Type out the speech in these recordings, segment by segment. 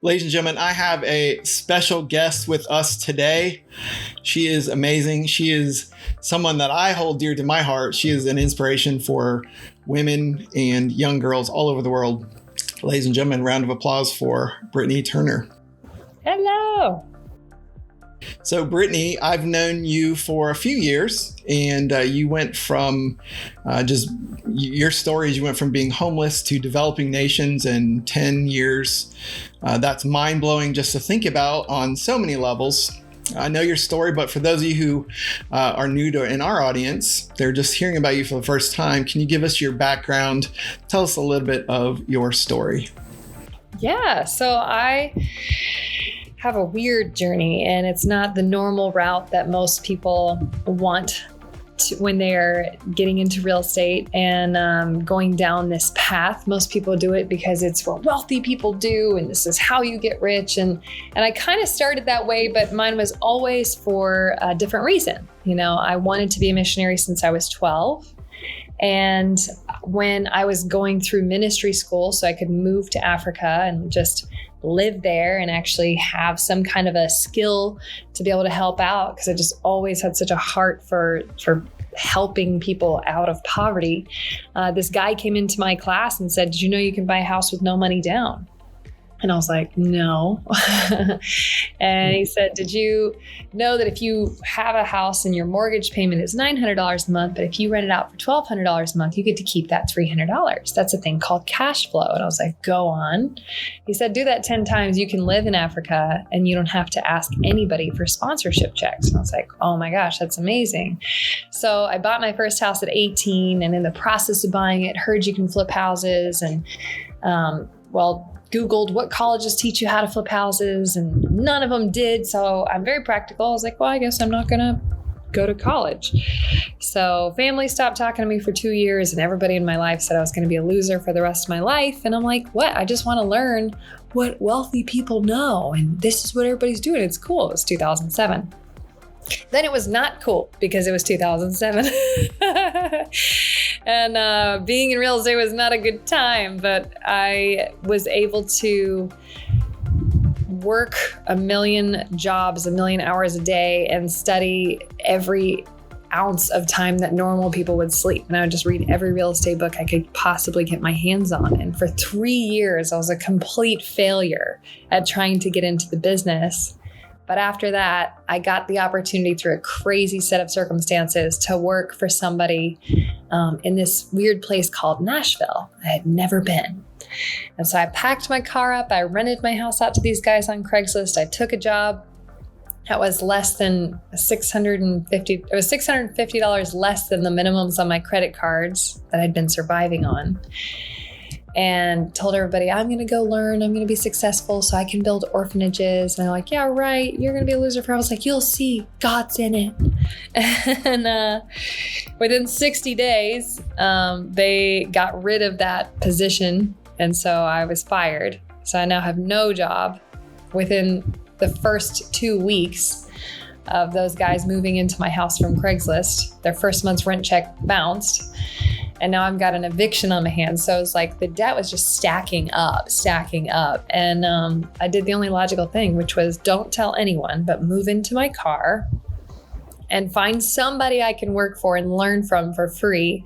Ladies and gentlemen, I have a special guest with us today. She is amazing. She is someone that I hold dear to my heart. She is an inspiration for women and young girls all over the world. Ladies and gentlemen, round of applause for Britnie Turner. Hello. So Britnie, I've known you for a few years, and you went from your stories, you went from being homeless to developing nations in 10 years. That's mind-blowing just to think about on so many levels. I know your story, but for those of you who are new to in our audience, they're just hearing about you for the first time. Can you give us your background? Tell us a little bit of your story. Yeah, so I have a weird journey, and it's not the normal route that most people want to, when they're getting into real estate and going down this path. Most people do it because it's what wealthy people do, and this is how you get rich. And I kind of started that way, but mine was always for a different reason. You know, I wanted to be a missionary since I was 12. And when I was going through ministry school, so I could move to Africa and just live there and actually have some kind of a skill to be able to help out, because I just always had such a heart for helping people out of poverty. This guy came into my class and said, "Did you know you can buy a house with no money down?" And I was like, no. And he said, "Did you know that if you have a house and your mortgage payment is $900 a month, but if you rent it out for $1,200 a month, you get to keep that $300. That's a thing called cash flow." And I was like, go on. He said, "Do that 10 times. You can live in Africa and you don't have to ask anybody for sponsorship checks." And I was like, oh my gosh, that's amazing. So I bought my first house at 18, and in the process of buying it, heard you can flip houses, and Googled what colleges teach you how to flip houses, and none of them did. So I'm very practical. I was like, well, I guess I'm not going to go to college. So family stopped talking to me for 2 years, and everybody in my life said I was going to be a loser for the rest of my life. And I'm like, what? I just want to learn what wealthy people know. And this is what everybody's doing. It's cool. It was 2007. Then it was not cool because it was 2007. And being in real estate was not a good time, but I was able to work 1 million jobs, 1 million hours a day, and study every ounce of time that normal people would sleep. And I would just read every real estate book I could possibly get my hands on. And for 3 years, I was a complete failure at trying to get into the business. But after that, I got the opportunity through a crazy set of circumstances to work for somebody in this weird place called Nashville. I had never been. And so I packed my car up. I rented my house out to these guys on Craigslist. I took a job that was less than $650. It was $650 less than the minimums on my credit cards that I'd been surviving on. And told everybody, I'm going to go learn. I'm going to be successful so I can build orphanages. And they're like, yeah, right. You're going to be a loser forever. I was like, you'll see. God's in it. And within 60 days, they got rid of that position. And so I was fired. So I now have no job. Within the first 2 weeks of those guys moving into my house from Craigslist, their first month's rent check bounced. And now I've got an eviction on my hands. So it's like the debt was just stacking up. And I did the only logical thing, which was don't tell anyone, but move into my car and find somebody I can work for and learn from for free.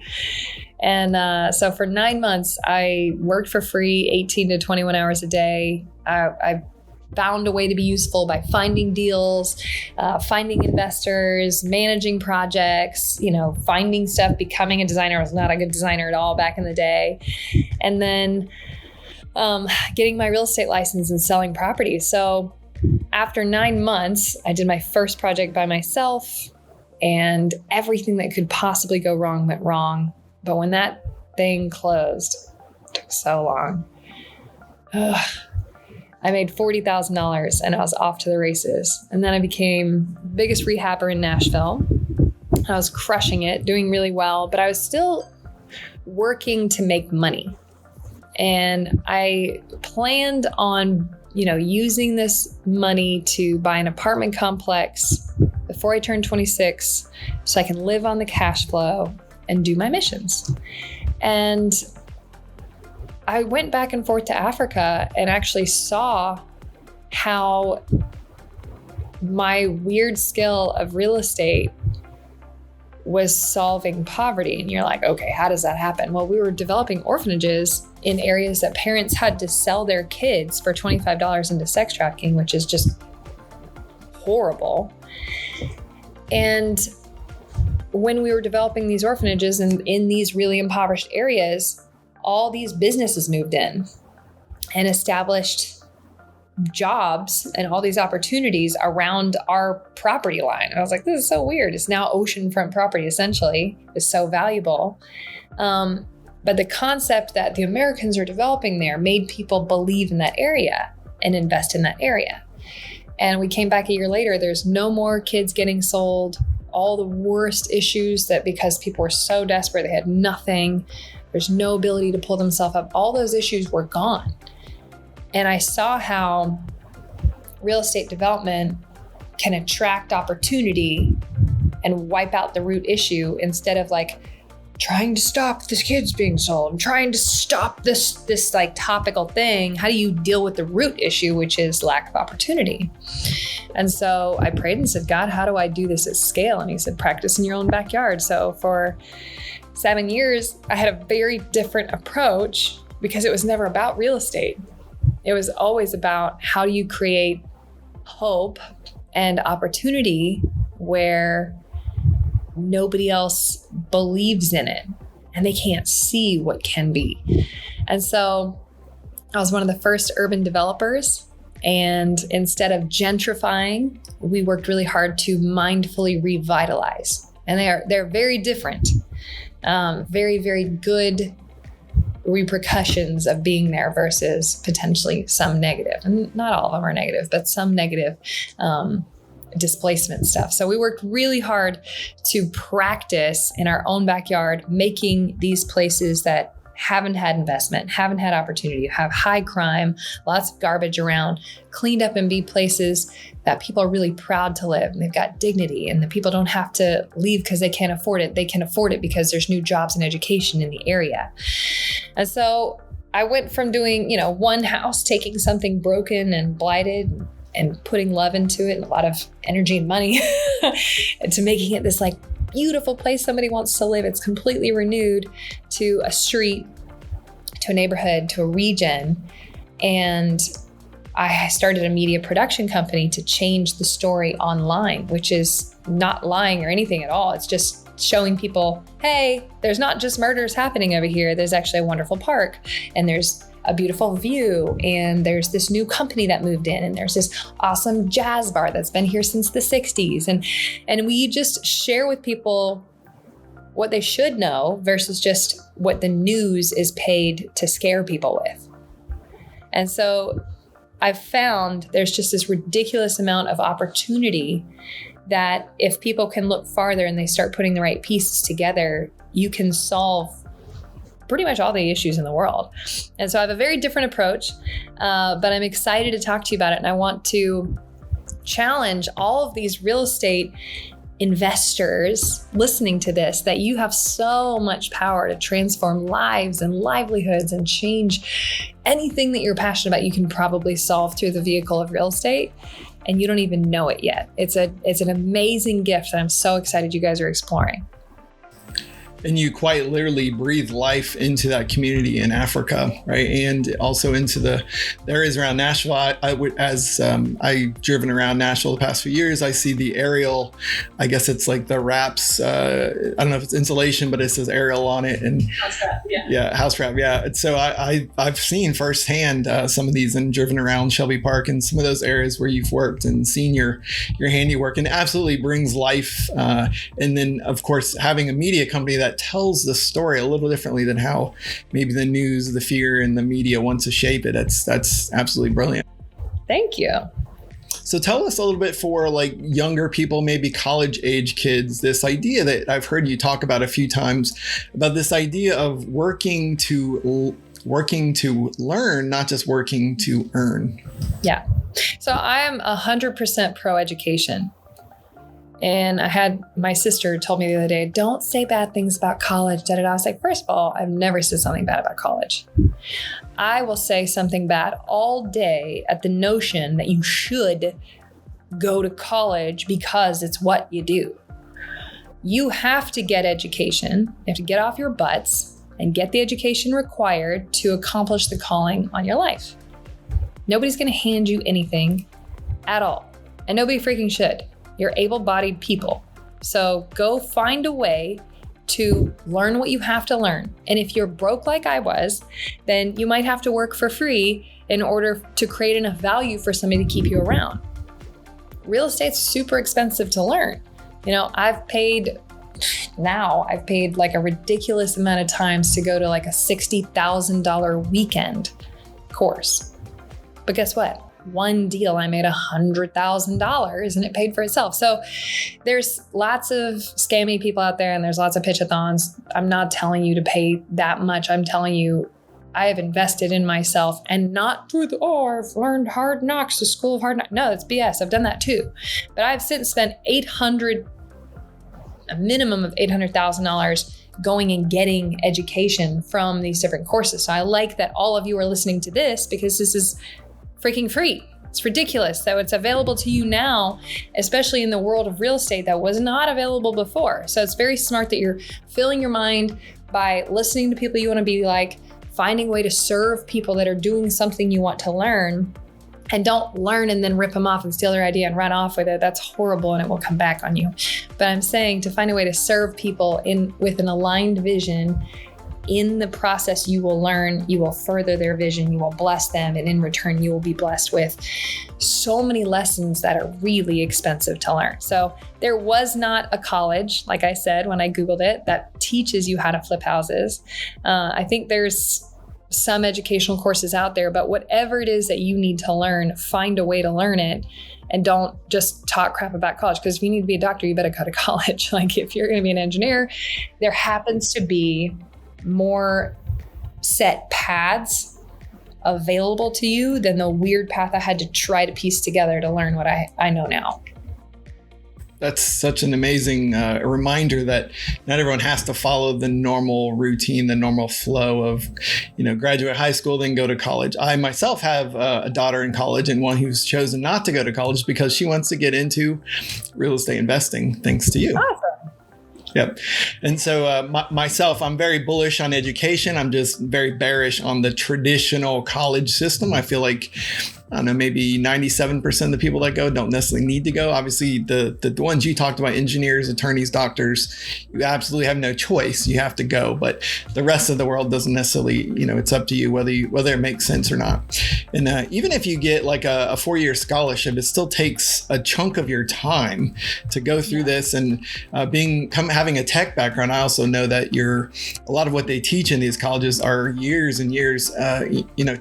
And so for 9 months, I worked for free, 18 to 21 hours a day. I found a way to be useful by finding deals, finding investors, managing projects, finding stuff, becoming a designer. I was not a good designer at all back in the day. And then getting my real estate license and selling properties. So after 9 months, I did my first project by myself, and everything that could possibly go wrong went wrong. But when that thing closed, it took so long. I made $40,000 and I was off to the races. And then I became the biggest rehabber in Nashville. I was crushing it, doing really well, but I was still working to make money. And I planned on, using this money to buy an apartment complex before I turned 26 so I can live on the cash flow and do my missions. And I went back and forth to Africa and actually saw how my weird skill of real estate was solving poverty. And you're like, okay, how does that happen? Well, we were developing orphanages in areas that parents had to sell their kids for $25 into sex trafficking, which is just horrible. And when we were developing these orphanages and in these really impoverished areas, all these businesses moved in and established jobs and all these opportunities around our property line. And I was like, this is so weird. It's now oceanfront property, essentially. It's so valuable. But the concept that the Americans are developing there made people believe in that area and invest in that area. And we came back a year later, there's no more kids getting sold, all the worst issues that because people were so desperate, they had nothing, there's no ability to pull themselves up, all those issues were gone. And I saw how real estate development can attract opportunity and wipe out the root issue instead of like trying to stop this kids being sold. I'm trying to stop this like topical thing. How do you deal with the root issue, which is lack of opportunity? And so I prayed and said, God, how do I do this at scale? And he said, practice in your own backyard. So for 7 years, I had a very different approach because it was never about real estate. It was always about how do you create hope and opportunity where nobody else believes in it and they can't see what can be. And so I was one of the first urban developers. And instead of gentrifying, we worked really hard to mindfully revitalize. And they're very different, very, very good repercussions of being there versus potentially some negative. And not all of them are negative, but some negative displacement stuff. So we worked really hard to practice in our own backyard, making these places that haven't had investment, haven't had opportunity, have high crime, lots of garbage around, cleaned up and be places that people are really proud to live. And they've got dignity and the people don't have to leave because they can't afford it. They can afford it because there's new jobs and education in the area. And so I went from doing, one house, taking something broken and blighted and putting love into it and a lot of energy and money to making it this like beautiful place somebody wants to live. It's completely renewed, to a street, to a neighborhood, to a region. And I started a media production company to change the story online, which is not lying or anything at all. It's just showing people, hey, there's not just murders happening over here. There's actually a wonderful park and there's a beautiful view, and there's this new company that moved in, and there's this awesome jazz bar that's been here since the 60s. And we just share with people what they should know versus just what the news is paid to scare people with. And so I've found there's just this ridiculous amount of opportunity that if people can look farther and they start putting the right pieces together, you can solve pretty much all the issues in the world. And so I have a very different approach, but I'm excited to talk to you about it. And I want to challenge all of these real estate investors listening to this, that you have so much power to transform lives and livelihoods and change anything that you're passionate about. You can probably solve through the vehicle of real estate, and you don't even know it yet. It's an amazing gift that I'm so excited you guys are exploring. And you quite literally breathe life into that community in Africa, right? And also into the areas around Nashville. I've driven around Nashville the past few years, I see the aerial, I guess it's like the wraps, I don't know if it's insulation, but it says aerial on it. And house wrap, yeah. Yeah, house wrap, yeah. And so I've seen firsthand some of these and driven around Shelby Park and some of those areas where you've worked and seen your handiwork, and absolutely brings life. And then, of course, having a media company that tells the story a little differently than how maybe the news, the fear, and the media wants to shape it. That's absolutely brilliant. Thank you. So tell us a little bit for like younger people, maybe college age kids, this idea that I've heard you talk about a few times, about this idea of working to learn, not just working to earn. Yeah. So I am 100% pro education. And I had my sister told me the other day, don't say bad things about college. Da, da, da. I was like, first of all, I've never said something bad about college. I will say something bad all day at the notion that you should go to college because it's what you do. You have to get education. You have to get off your butts and get the education required to accomplish the calling on your life. Nobody's going to hand you anything at all. And nobody freaking should. You're able-bodied people. So go find a way to learn what you have to learn. And if you're broke like I was, then you might have to work for free in order to create enough value for somebody to keep you around. Real estate's super expensive to learn. You know, I've paid like a ridiculous amount of times to go to like a $60,000 weekend course. But guess what? One deal, I made $100,000 and it paid for itself. So there's lots of scammy people out there and there's lots of pitch-a-thons. I'm not telling you to pay that much. I'm telling you, I have invested in myself and not through I've learned hard knocks, the school of hard knocks. No, it's BS. I've done that too. But I've since spent a minimum of $800,000 going and getting education from these different courses. So I like that all of you are listening to this because this is freaking free. It's ridiculous that it's available to you now, especially in the world of real estate that was not available before. So it's very smart that you're filling your mind by listening to people you want to be like, finding a way to serve people that are doing something you want to learn, and don't learn and then rip them off and steal their idea and run off with it. That's horrible and it will come back on you. But I'm saying to find a way to serve people with an aligned vision. In the process, you will learn, you will further their vision, you will bless them, and in return, you will be blessed with so many lessons that are really expensive to learn. So there was not a college, like I said, when I Googled it, that teaches you how to flip houses. I think there's some educational courses out there, but whatever it is that you need to learn, find a way to learn it. And don't just talk crap about college, because if you need to be a doctor, you better go to college. Like if you're going to be an engineer, there happens to be more set paths available to you than the weird path I had to try to piece together to learn what I know now. That's such an amazing reminder that not everyone has to follow the normal routine, the normal flow of, graduate high school, then go to college. I myself have a daughter in college, and one who's chosen not to go to college because she wants to get into real estate investing, thanks to you. Awesome. Yep. And so myself, I'm very bullish on education. I'm just very bearish on the traditional college system. I feel like, I don't know, maybe 97% of the people that go don't necessarily need to go. Obviously, the ones you talked about, engineers, attorneys, doctors, you absolutely have no choice. You have to go. But the rest of the world doesn't necessarily, it's up to you whether it makes sense or not. And even if you get like a 4-year scholarship, it still takes a chunk of your time to go through this. And having a tech background, I also know that a lot of what they teach in these colleges are years and years,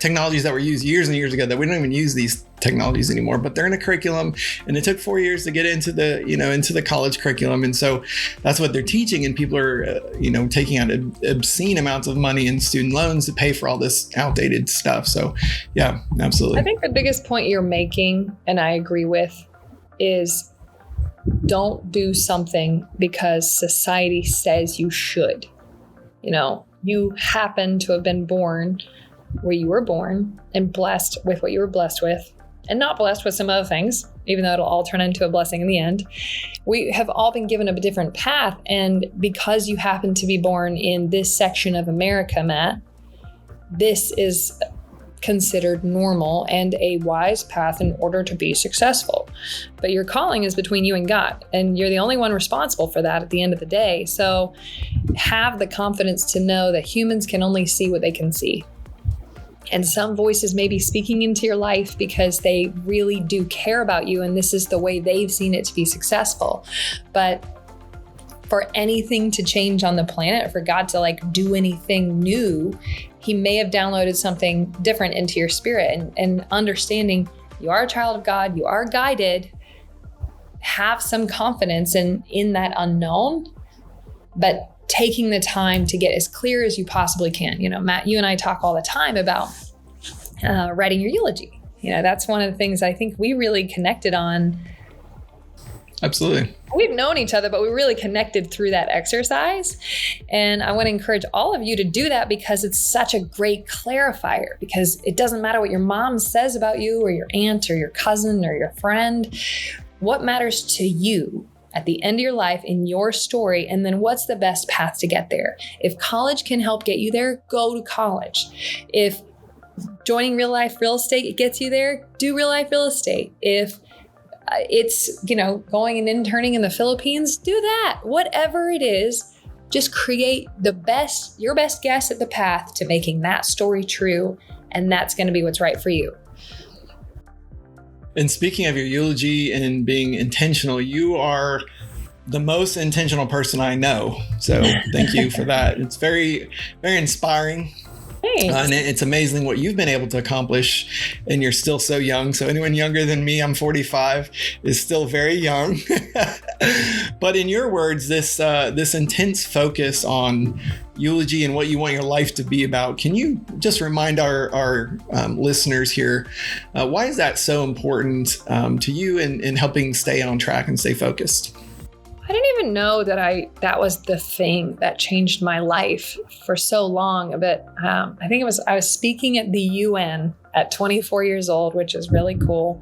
technologies that were used years and years ago that we don't even use these technologies anymore, but they're in a curriculum, and it took 4 years to get into the college curriculum. And so that's what they're teaching. And people are, taking out obscene amounts of money in student loans to pay for all this outdated stuff. So yeah, absolutely. I think the biggest point you're making, and I agree with, is don't do something because society says you should. You happen to have been born where you were born and blessed with what you were blessed with, and not blessed with some other things, even though it'll all turn into a blessing in the end. We have all been given a different path. And because you happen to be born in this section of America, Matt, this is considered normal and a wise path in order to be successful. But your calling is between you and God, and you're the only one responsible for that at the end of the day. So have the confidence to know that humans can only see what they can see. And some voices may be speaking into your life because they really do care about you, and this is the way they've seen it to be successful. But for anything to change on the planet, for God to do anything new, he may have downloaded something different into your spirit. And understanding you are a child of God, you are guided, have some confidence in that unknown, but taking the time to get as clear as you possibly can. Matt, you and I talk all the time about writing your eulogy. That's one of the things I think we really connected on Absolutely. We've known each other, but we really connected through that exercise. And I want to encourage all of you to do that because it's such a great clarifier, because it doesn't matter what your mom says about you or your aunt or your cousin or your friend. What matters to you at the end of your life in your story, and then what's the best path to get there? If college can help get you there, go to college. If joining real life real estate gets you there, do real life real estate. If it's, going and interning in the Philippines, do that. Whatever it is, just create your best guess at the path to making that story true. And that's going to be what's right for you. And speaking of your eulogy and being intentional, you are the most intentional person I know. So thank you for that. It's very, very inspiring. And it's amazing what you've been able to accomplish, and you're still so young. So anyone younger than me, I'm 45, is still very young. But in your words, this intense focus on eulogy and what you want your life to be about, can you just remind our listeners here, why is that so important to you in helping stay on track and stay focused? I didn't even know that was the thing that changed my life for so long. But I think I was speaking at the UN at 24 years old, which is really cool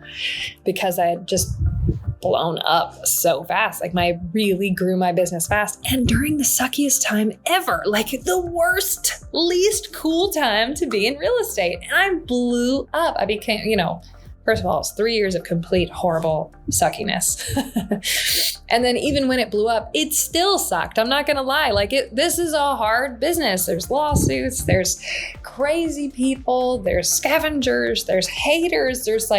because I had just blown up so fast. Like I really grew my business fast, and during the suckiest time ever, like the worst, least cool time to be in real estate. And I blew up. I became, first of all, it's 3 years of complete horrible suckiness. And then even when it blew up, it still sucked. I'm not going to lie. This is a hard business. There's lawsuits, there's crazy people, there's scavengers, there's haters, there's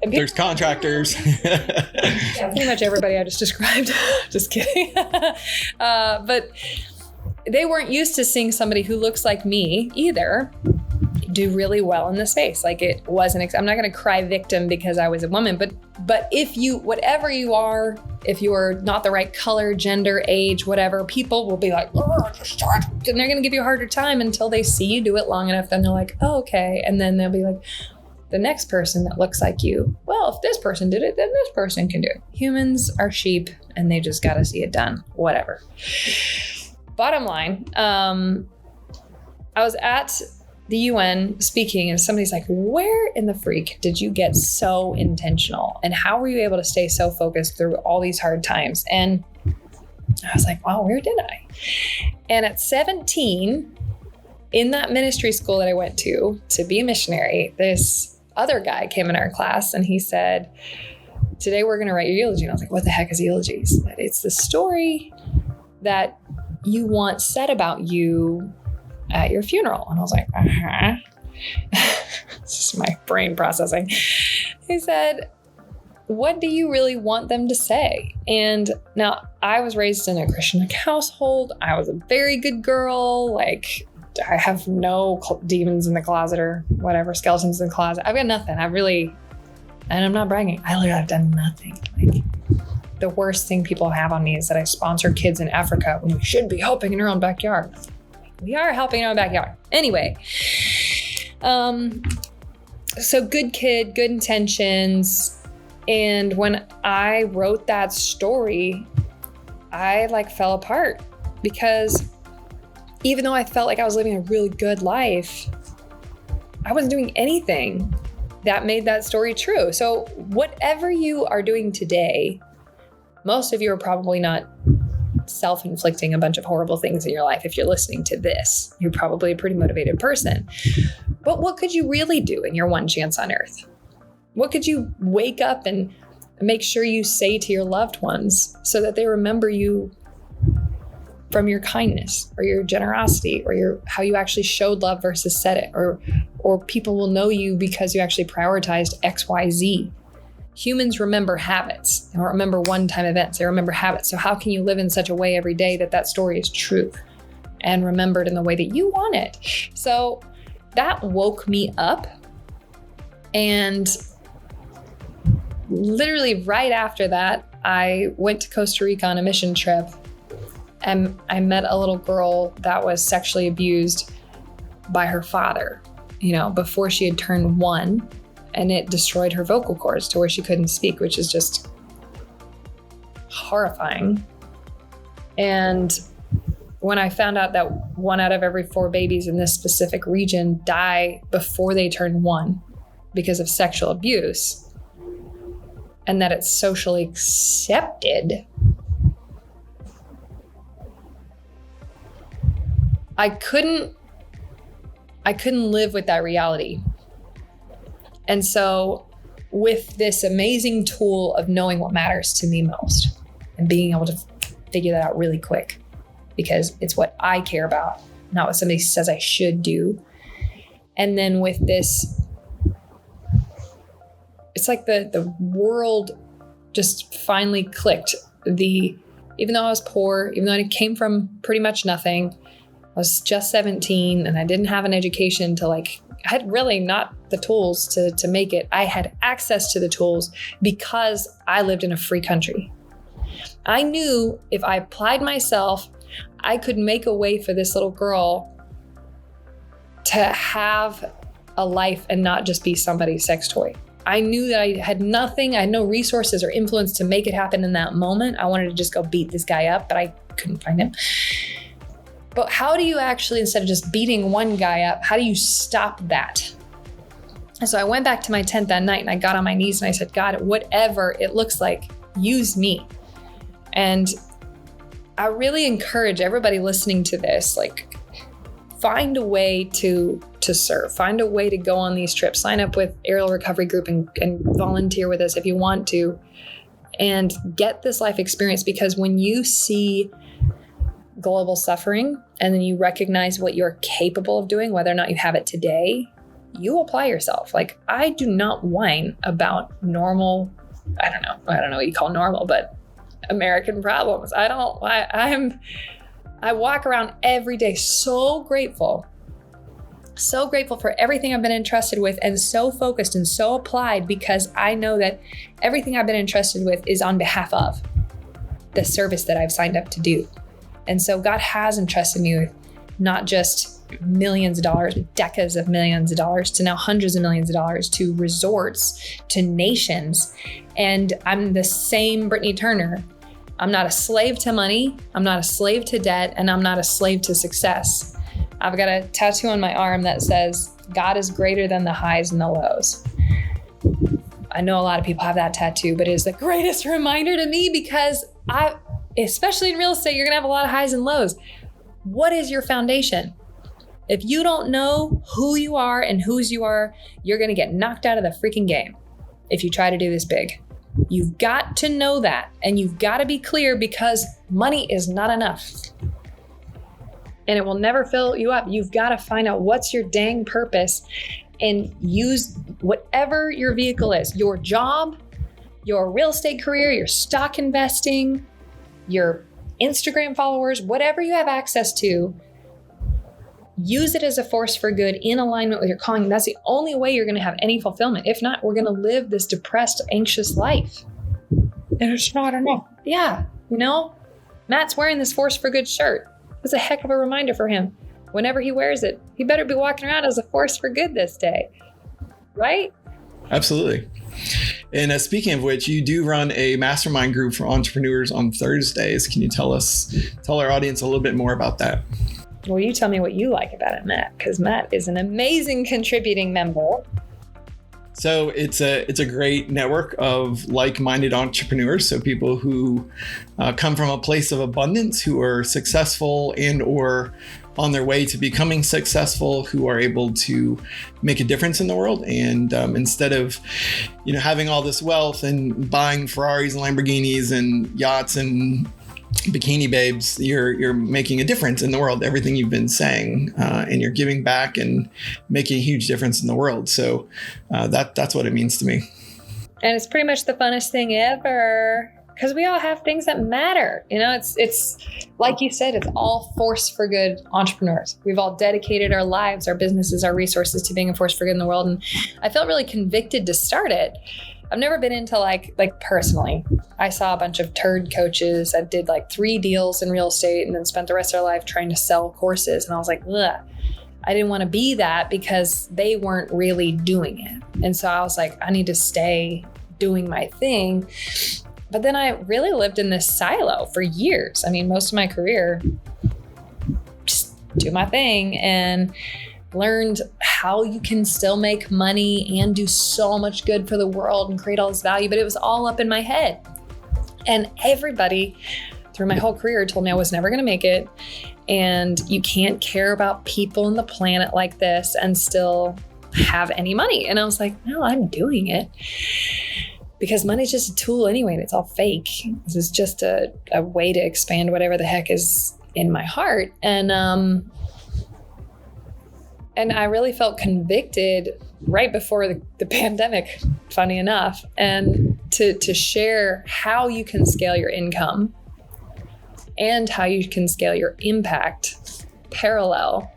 there's contractors. Yeah, pretty much everybody I just described. Just kidding. But they weren't used to seeing somebody who looks like me either do really well in the space. It wasn't, I'm not going to cry victim because I was a woman, but if whatever you are, if you are not the right color, gender, age, whatever, people will be like, and they're going to give you a harder time until they see you do it long enough. Then they're like, oh, okay. And then they'll be like, the next person that looks like you, well, if this person did it, then this person can do it. Humans are sheep and they just got to see it done, whatever. Bottom line, I was at the UN speaking, and somebody's like, where in the freak did you get so intentional? And how were you able to stay so focused through all these hard times? And I was like, wow, where did I? And at 17, in that ministry school that I went to be a missionary, this other guy came in our class and he said, today we're going to write your eulogy. And I was like, what the heck is eulogies? It's the story that you want said about you at your funeral. And I was like, This is my brain processing. He said, what do you really want them to say? And now I was raised in a Christian household. I was a very good girl. I have no demons in the closet or whatever, skeletons in the closet. I've got nothing. And I'm not bragging. I literally have done nothing. The worst thing people have on me is that I sponsor kids in Africa when we should be helping in our own backyard. We are helping in our own backyard. Anyway, so good kid, good intentions. And when I wrote that story, I fell apart because even though I felt like I was living a really good life, I wasn't doing anything that made that story true. So whatever you are doing today, most of you are probably not self-inflicting a bunch of horrible things in your life. If you're listening to this, you're probably a pretty motivated person. But what could you really do in your one chance on earth? What could you wake up and make sure you say to your loved ones so that they remember you from your kindness or your generosity or how you actually showed love versus said it, or people will know you because you actually prioritized XYZ. Humans remember habits. They don't remember one-time events. They remember habits. So how can you live in such a way every day that story is true and remembered in the way that you want it? So that woke me up. And literally right after that, I went to Costa Rica on a mission trip, and I met a little girl that was sexually abused by her father, before she had turned 1. And it destroyed her vocal cords to where she couldn't speak, which is just horrifying. And when I found out that 1 out of every 4 babies in this specific region die before they turn 1 because of sexual abuse, and that it's socially accepted, I couldn't live with that reality. And so with this amazing tool of knowing what matters to me most and being able to figure that out really quick, because it's what I care about, not what somebody says I should do. And then with this, it's like the world just finally clicked. Even though I was poor, even though I came from pretty much nothing, I was just 17 and I didn't have an education to I had really not the tools to make it. I had access to the tools because I lived in a free country. I knew if I applied myself, I could make a way for this little girl to have a life and not just be somebody's sex toy. I knew that I had nothing, I had no resources or influence to make it happen in that moment. I wanted to just go beat this guy up, but I couldn't find him. But how do you actually, instead of just beating one guy up, how do you stop that? And so I went back to my tent that night and I got on my knees and I said, God, whatever it looks like, use me. And I really encourage everybody listening to this, find a way to serve, find a way to go on these trips, sign up with Aerial Recovery Group and volunteer with us if you want to, and get this life experience. Because when you see global suffering and then you recognize what you're capable of doing, whether or not you have it today, you apply yourself. I do not whine about normal, I don't know what you call normal, but American problems. I walk around every day so grateful for everything I've been entrusted with, and so focused and so applied, because I know that everything I've been entrusted with is on behalf of the service that I've signed up to do. And so God has entrusted me with not just millions of dollars, but decades of millions of dollars, to now hundreds of millions of dollars, to resorts, to nations. And I'm the same Britnie Turner. I'm not a slave to money, I'm not a slave to debt, and I'm not a slave to success. I've got a tattoo on my arm that says, God is greater than the highs and the lows. I know a lot of people have that tattoo, but it is the greatest reminder to me, because especially in real estate, you're gonna have a lot of highs and lows. What is your foundation? If you don't know who you are and whose you are, you're gonna get knocked out of the freaking game if you try to do this big. You've got to know that, and you've got to be clear, because money is not enough. And it will never fill you up. You've got to find out what's your dang purpose and use whatever your vehicle is, your job, your real estate career, your stock investing, your Instagram followers, whatever you have access to. Use it as a force for good in alignment with your calling. That's the only way you're going to have any fulfillment. If not, we're going to live this depressed, anxious life. And it's not enough. Yeah, Matt's wearing this force for good shirt. It's a heck of a reminder for him. Whenever he wears it, he better be walking around as a force for good this day. Right? Absolutely. And speaking of which, you do run a mastermind group for entrepreneurs on Thursdays. Can you tell our audience a little bit more about that? Well, you tell me what you like about it, Matt, because Matt is an amazing contributing member. So it's a great network of like-minded entrepreneurs. So people who come from a place of abundance, who are successful and or on their way to becoming successful, who are able to make a difference in the world. And instead of, having all this wealth and buying Ferraris and Lamborghinis and yachts and bikini babes, you're making a difference in the world, everything you've been saying, and you're giving back and making a huge difference in the world. So that's what it means to me. And it's pretty much the funnest thing ever, because we all have things that matter. It's like you said, it's all force for good entrepreneurs. We've all dedicated our lives, our businesses, our resources to being a force for good in the world. And I felt really convicted to start it. I've never been into like personally. I saw a bunch of turd coaches that did 3 deals in real estate and then spent the rest of their life trying to sell courses. And I was like, ugh. I didn't want to be that, because they weren't really doing it. And so I was like, I need to stay doing my thing. But then I really lived in this silo for years. I mean, most of my career, just do my thing, and learned how you can still make money and do so much good for the world and create all this value, but it was all up in my head. And everybody through my whole career told me I was never going to make it. And you can't care about people and the planet like this and still have any money. And I was like, no, I'm doing it. Because money's just a tool anyway, and it's all fake. This is just a way to expand whatever the heck is in my heart. And I really felt convicted right before the pandemic, funny enough, and to share how you can scale your income and how you can scale your impact parallel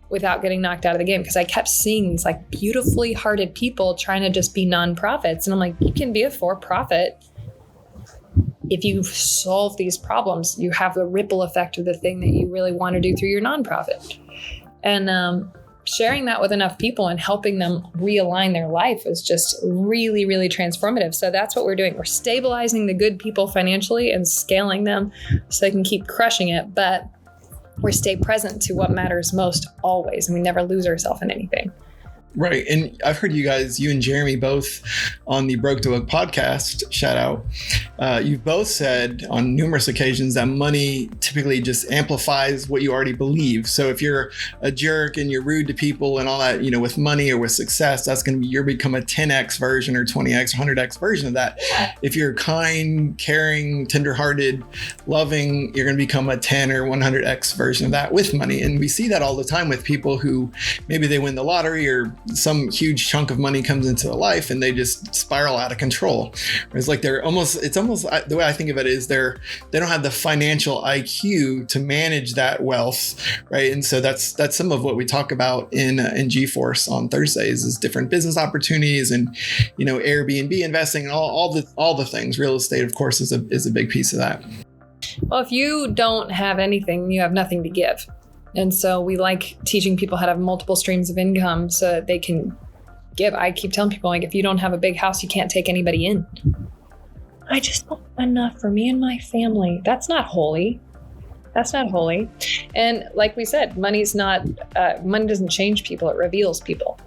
without getting knocked out of the game. Because I kept seeing these like beautifully hearted people trying to just be nonprofits. And I'm like, you can be a for-profit. If you solve these problems, you have the ripple effect of the thing that you really want to do through your nonprofit. And sharing that with enough people and helping them realign their life is just really, really transformative. So that's what we're doing. We're stabilizing the good people financially and scaling them so they can keep crushing it. But we stay present to what matters most always. And we never lose ourselves in anything. Right. And I've heard you guys, you and Jeremy, both on the Broke to Book podcast, shout out. You've both said on numerous occasions that money typically just amplifies what you already believe. So if you're a jerk and you're rude to people and all that, with money or with success, that's going to be, you're become a 10x version or 20x, 100x version of that. If you're kind, caring, tenderhearted, loving, you're going to become a 10 or 100x version of that with money. And we see that all the time with people who maybe they win the lottery or some huge chunk of money comes into their life and they just spiral out of control. It's like it's almost the way I think of it is they don't have the financial IQ to manage that wealth, right? And so that's some of what we talk about in G-Force on Thursdays is different business opportunities and Airbnb investing and all the things. Real estate, of course, is a big piece of that. Well, if you don't have anything, you have nothing to give. And so we like teaching people how to have multiple streams of income so that they can give. I keep telling people, like, if you don't have a big house, you can't take anybody in. I just want enough for me and my family. That's not holy. That's not holy. And like we said, money doesn't change people. It reveals people.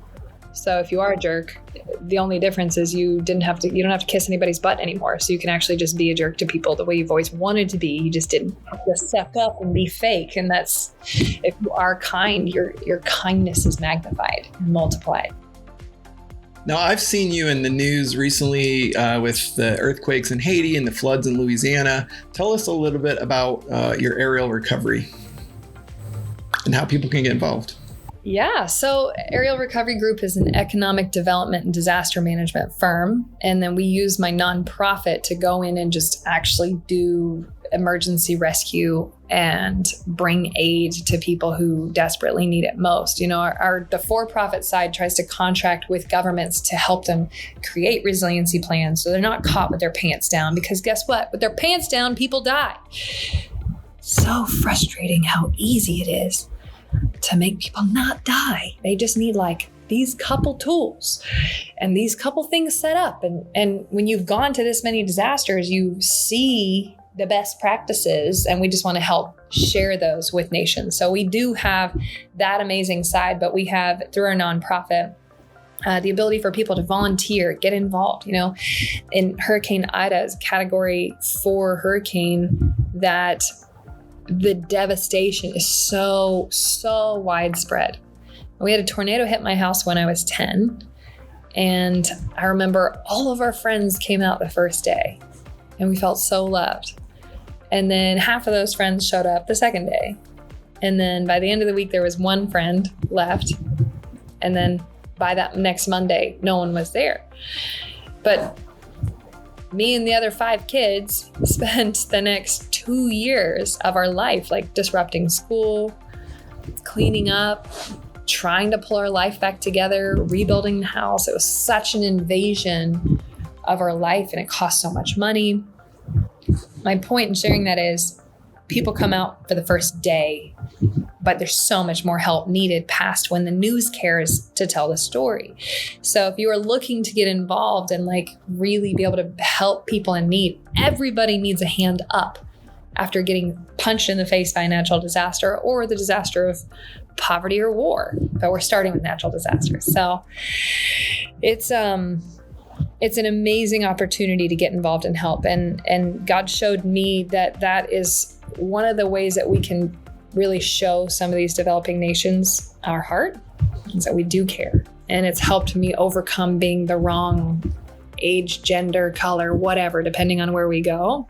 So if you are a jerk, the only difference is you don't have to kiss anybody's butt anymore. So you can actually just be a jerk to people the way you've always wanted to be. You just didn't have to step up and be fake. And that's, if you are kind, your kindness is magnified and multiplied. Now, I've seen you in the news recently with the earthquakes in Haiti and the floods in Louisiana. Tell us a little bit about your aerial recovery and how people can get involved. Yeah, so Aerial Recovery Group is an economic development and disaster management firm. And then we use my nonprofit to go in and just actually do emergency rescue and bring aid to people who desperately need it most. The for-profit side tries to contract with governments to help them create resiliency plans so they're not caught with their pants down. Because guess what? With their pants down, people die. So frustrating how easy it is to make people not die. They just need like these couple tools and these couple things set up. And when you've gone to this many disasters, you see the best practices, and we just want to help share those with nations. So we do have that amazing side, but we have, through our nonprofit, the ability for people to volunteer, get involved. In Hurricane Ida is a Category 4 hurricane that the devastation is so widespread. We had a tornado hit my house when I was 10. And I remember all of our friends came out the first day and we felt so loved. And then half of those friends showed up the second day. And then by the end of the week, there was one friend left. And then by that next Monday, no one was there. But me and the other 5 kids spent the next 2 years of our life, like disrupting school, cleaning up, trying to pull our life back together, rebuilding the house. It was such an invasion of our life and it cost so much money. My point in sharing that is people come out for the first day, but there's so much more help needed past when the news cares to tell the story. So if you are looking to get involved and like really be able to help people in need, everybody needs a hand up after getting punched in the face by a natural disaster or the disaster of poverty or war. But we're starting with natural disasters. So it's an amazing opportunity to get involved and help. And God showed me that is one of the ways that we can really show some of these developing nations our heart, is that we do care. And it's helped me overcome being the wrong age, gender, color, whatever, depending on where we go.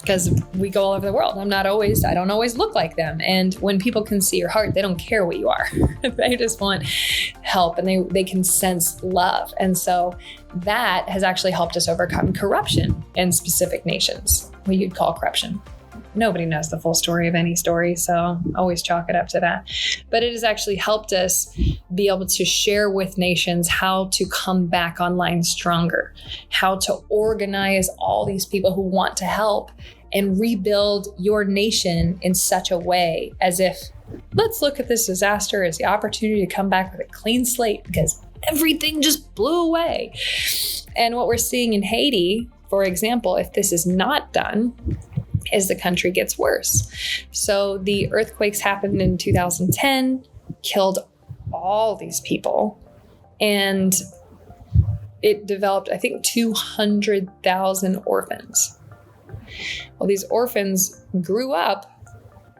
Because we go all over the world. I don't always look like them. And when people can see your heart, they don't care what you are. They just want help, and they can sense love. And so that has actually helped us overcome corruption in specific nations, what you'd call corruption. Nobody knows the full story of any story, so always chalk it up to that. But it has actually helped us be able to share with nations how to come back online stronger, how to organize all these people who want to help and rebuild your nation in such a way as if, let's look at this disaster as the opportunity to come back with a clean slate because everything just blew away. And what we're seeing in Haiti, for example, if this is not done, as the country gets worse. So the earthquakes happened in 2010, killed all these people, and it developed, I think, 200,000 orphans. Well, these orphans grew up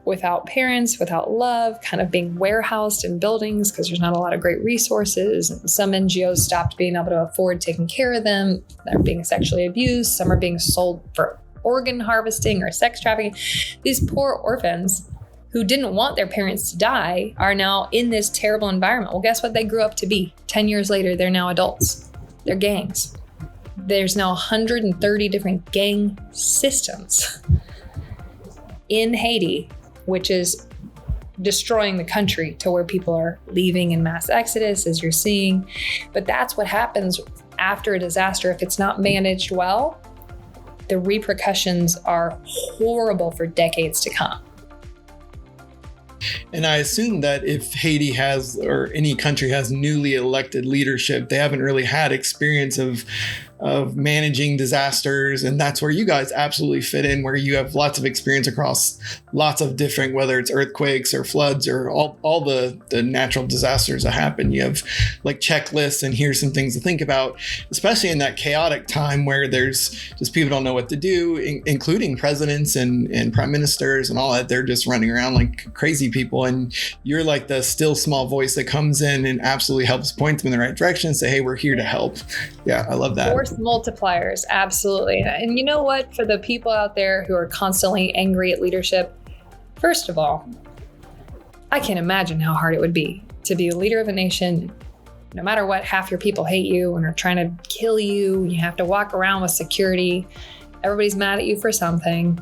without parents, without love, kind of being warehoused in buildings because there's not a lot of great resources. And some NGOs stopped being able to afford taking care of them. They're being sexually abused. Some are being sold for organ harvesting or sex trafficking. These poor orphans who didn't want their parents to die are now in this terrible environment. Well, guess what they grew up to be? 10 years later, they're now adults. They're gangs. There's now 130 different gang systems in Haiti, which is destroying the country to where people are leaving in mass exodus, as you're seeing. But that's what happens after a disaster. If it's not managed well, the repercussions are horrible for decades to come. And I assume that if Haiti has, or any country has newly elected leadership, they haven't really had experience of managing disasters. And that's where you guys absolutely fit in, where you have lots of experience across lots of different, whether it's earthquakes or floods or all the natural disasters that happen. You have like checklists and here's some things to think about, especially in that chaotic time where there's just people don't know what to do, including presidents and prime ministers and all that. They're just running around like crazy people. And you're like the still small voice that comes in and absolutely helps point them in the right direction and say, hey, we're here to help. Yeah, I love that. Force multipliers, absolutely. And you know what? For the people out there who are constantly angry at leadership, first of all, I can't imagine how hard it would be to be a leader of a nation. No matter what, half your people hate you and are trying to kill you. You have to walk around with security. Everybody's mad at you for something.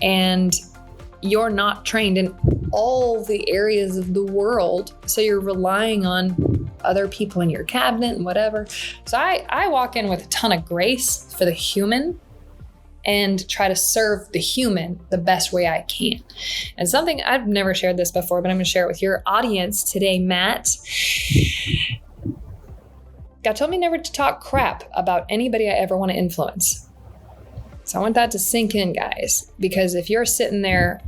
And you're not trained in all the areas of the world. So you're relying on other people in your cabinet and whatever. So I walk in with a ton of grace for the human and try to serve the human the best way I can. And something, I've never shared this before, but I'm going to share it with your audience today, Matt. God told me never to talk crap about anybody I ever want to influence. So I want that to sink in, guys, because if you're sitting there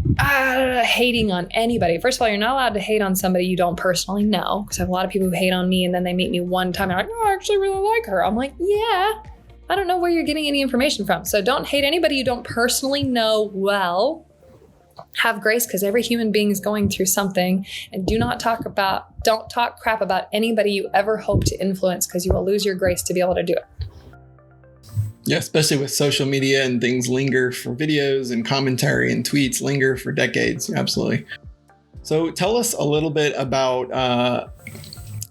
hating on anybody, first of all, you're not allowed to hate on somebody you don't personally know, because I have a lot of people who hate on me and then they meet me one time and they're like, oh, I actually really like her. I'm like, yeah, I don't know where you're getting any information from. So don't hate anybody you don't personally know well. Have grace, because every human being is going through something, and don't talk crap about anybody you ever hope to influence, because you will lose your grace to be able to do it. Yeah, especially with social media and things linger for videos and commentary and tweets linger for decades. Absolutely. So tell us a little bit about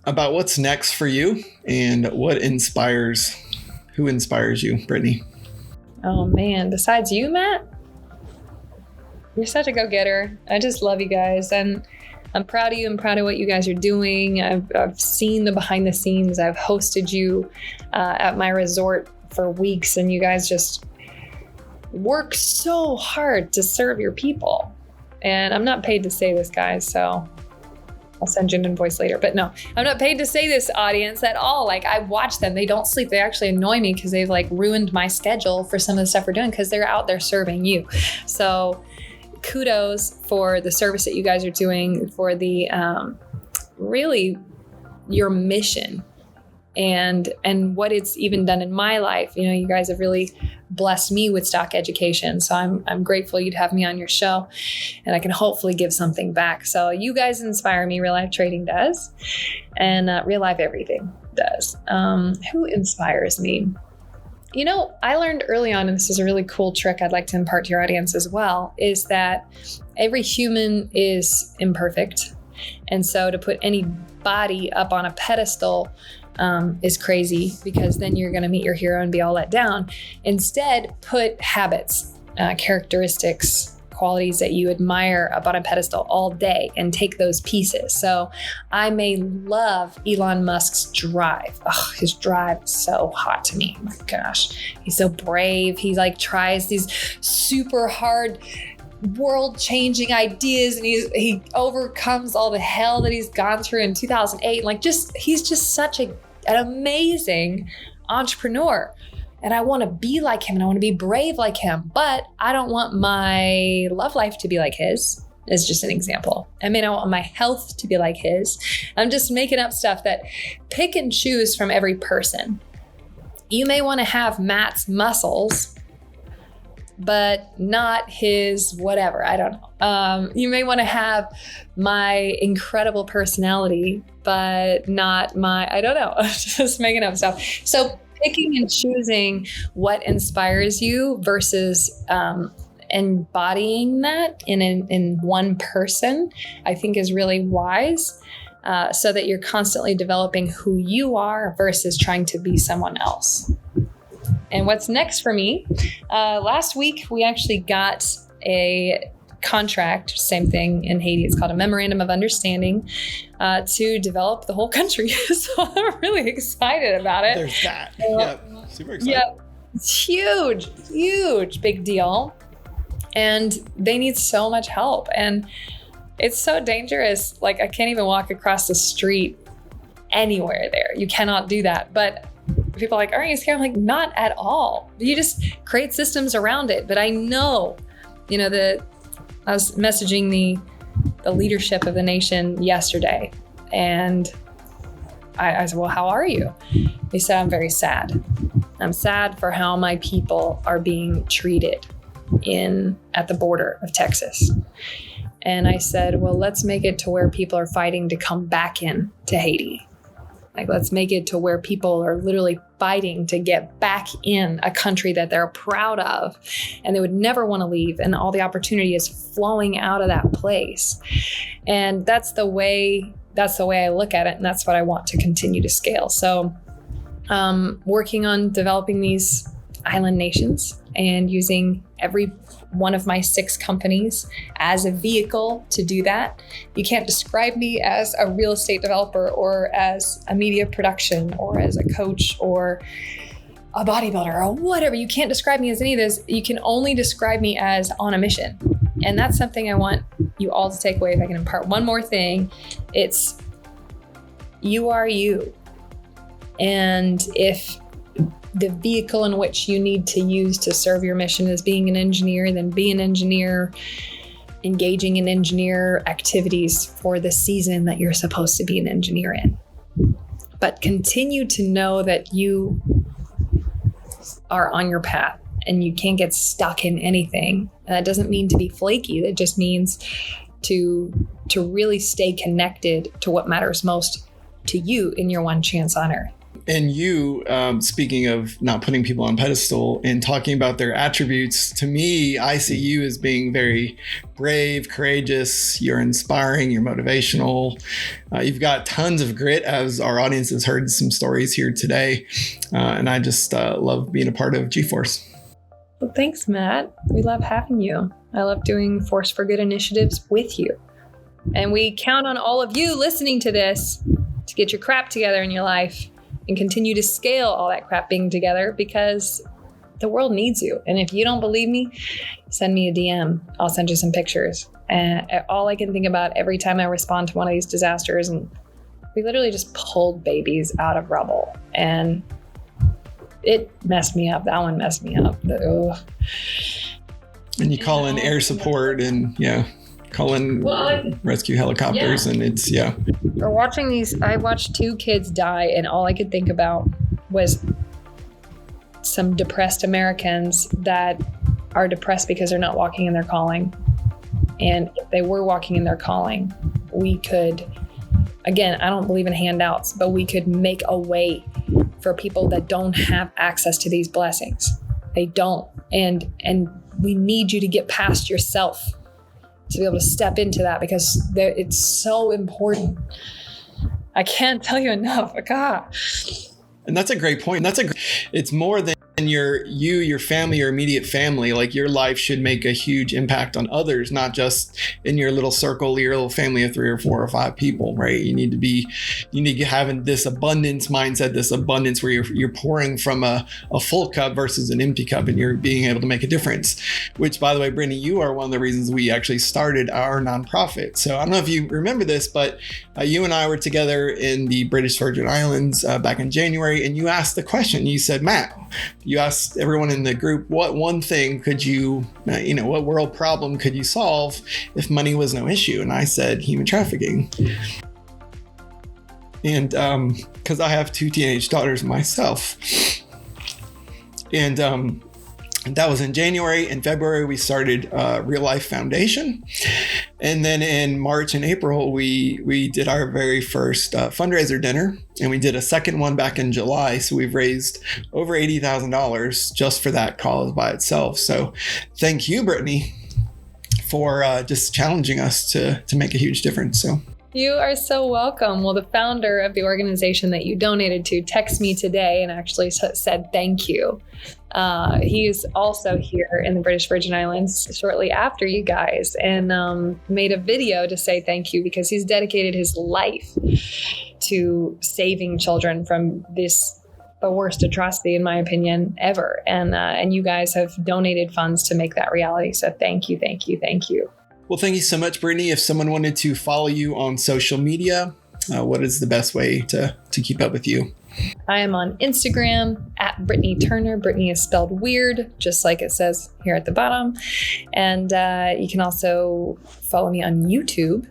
what's next for you and who inspires you, Brittany? Oh man, besides you, Matt? You're such a go-getter. I just love you guys. And I'm proud of you. I'm proud of what you guys are doing. I've seen the behind the scenes. I've hosted you at my resort for weeks, and you guys just work so hard to serve your people. And I'm not paid to say this, guys, so I'll send you an invoice later. But no, I'm not paid to say this, audience, at all. Like, I watch them. They don't sleep. They actually annoy me because they've like ruined my schedule for some of the stuff we're doing because they're out there serving you. So kudos for the service that you guys are doing, for the really your mission and what it's even done in my life. You know, you guys have really blessed me with stock education. So I'm grateful you'd have me on your show, and I can hopefully give something back. So you guys inspire me. Real Life Trading does, and Real Life Everything does. Who inspires me? You know, I learned early on, and this is a really cool trick I'd like to impart to your audience as well, is that every human is imperfect. And so to put any body up on a pedestal is crazy, because then you're going to meet your hero and be all let down. Instead, put habits, characteristics, qualities that you admire up on a pedestal all day and take those pieces. So I may love Elon Musk's drive. Oh, his drive is so hot to me. Oh my gosh. He's so brave. He like tries these super hard world-changing ideas, and he overcomes all the hell that he's gone through in 2008. Like, he's just such an amazing entrepreneur, and I want to be like him, and I want to be brave like him. But I don't want my love life to be like his. Is just an example. I mean, I want my health to be like his. I'm just making up stuff that pick and choose from every person. You may want to have Matt's muscles, but not his whatever. I don't know. You may want to have my incredible personality, but not my, I don't know, just making up stuff. So picking and choosing what inspires you versus embodying that in one person, I think is really wise, so that you're constantly developing who you are versus trying to be someone else. And what's next for me? Last week, we actually got a contract, same thing in Haiti. It's called a Memorandum of Understanding, to develop the whole country. So I'm really excited about it. There's that. Yep. Super excited. Yep. It's huge, huge, big deal. And they need so much help. And it's so dangerous. Like, I can't even walk across the street anywhere there. You cannot do that. But people are like, aren't you scared? I'm like, not at all. You just create systems around it. But I know, you know, I was messaging the leadership of the nation yesterday, and I said, well, how are you? They said, I'm very sad. I'm sad for how my people are being treated at the border of Texas. And I said, well, let's make it to where people are fighting to come back in to Haiti. Like, let's make it to where people are literally fighting to get back in a country that they're proud of and they would never want to leave. And all the opportunity is flowing out of that place. And that's the way I look at it. And that's what I want to continue to scale. So working on developing these island nations and using every one of my 6 companies as a vehicle to do that. You can't describe me as a real estate developer or as a media production or as a coach or a bodybuilder or whatever. You can't describe me as any of this. You can only describe me as on a mission. And that's something I want you all to take away. If I can impart one more thing, it's you are you. And if the vehicle in which you need to use to serve your mission is being an engineer, then be an engineer, engaging in engineer activities for the season that you're supposed to be an engineer in. But continue to know that you are on your path and you can't get stuck in anything. And that doesn't mean to be flaky. That just means to really stay connected to what matters most to you in your one chance on earth. And you, speaking of not putting people on pedestal and talking about their attributes, to me, I see you as being very brave, courageous. You're inspiring, you're motivational. You've got tons of grit, as our audience has heard some stories here today. And I just love being a part of G-Force. Well, thanks, Matt. We love having you. I love doing Force for Good initiatives with you. And we count on all of you listening to this to get your crap together in your life and continue to scale all that crap being together, because the world needs you. And if you don't believe me, send me a DM. I'll send you some pictures. And all I can think about every time I respond to one of these disasters, and we literally just pulled babies out of rubble, and it messed me up. That one messed me up. And you call in air support and call in rescue helicopters, and it's Or watching these, I watched 2 kids die, and all I could think about was some depressed Americans that are depressed because they're not walking in their calling. And if they were walking in their calling, we could, again, I don't believe in handouts, but we could make a way for people that don't have access to these blessings. They don't. And we need you to get past yourself to be able to step into that, because it's so important. I can't tell you enough. God. And that's a great point. It's more than your family, your immediate family. Like, your life should make a huge impact on others, not just in your little circle, your little family of 3 or 4 or 5 people, right? You need to have this abundance mindset, this abundance where you're pouring from a full cup versus an empty cup, and you're being able to make a difference. Which, by the way, Brittany, you are one of the reasons we actually started our nonprofit. So I don't know if you remember this, but you and I were together in the British Virgin Islands back in January, and you asked the question. You said, Matt, you asked everyone in the group, what one thing could you, what world problem could you solve if money was no issue? And I said, human trafficking. And because I have 2 teenage daughters myself. And that was in January. In February, we started Real Life Foundation. And then in March and April, we did our very first fundraiser dinner. And we did a second one back in July. So we've raised over $80,000 just for that cause by itself. So thank you, Brittany, for just challenging us to make a huge difference. So you are so welcome. Well, the founder of the organization that you donated to texted me today and actually said thank you. He is also here in the British Virgin Islands shortly after you guys, and made a video to say thank you, because he's dedicated his life to saving children from the worst atrocity, in my opinion, ever. And you guys have donated funds to make that reality. So thank you, thank you, thank you. Well, thank you so much, Brittany. If someone wanted to follow you on social media, what is the best way to keep up with you? I am on Instagram at Britnie Turner. Brittany is spelled weird, just like it says here at the bottom. And you can also follow me on YouTube,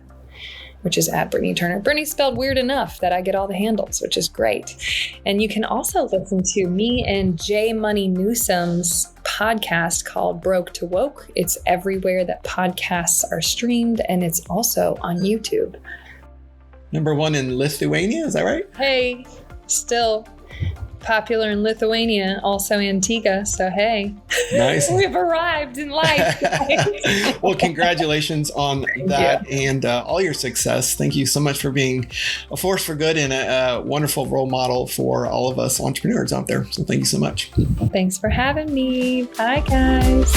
which is at Britnie Turner. Brittany spelled weird enough that I get all the handles, which is great. And you can also listen to me and J Money Newsom's podcast called Broke to Woke. It's everywhere that podcasts are streamed, and it's also on YouTube. Number 1 in Lithuania, is that right? Hey, still popular in Lithuania, also Antigua. So, hey, nice. We've arrived in life. Well, congratulations on that and all your success. Thank you so much for being a force for good and a wonderful role model for all of us entrepreneurs out there. So thank you so much. Thanks for having me. Bye, guys.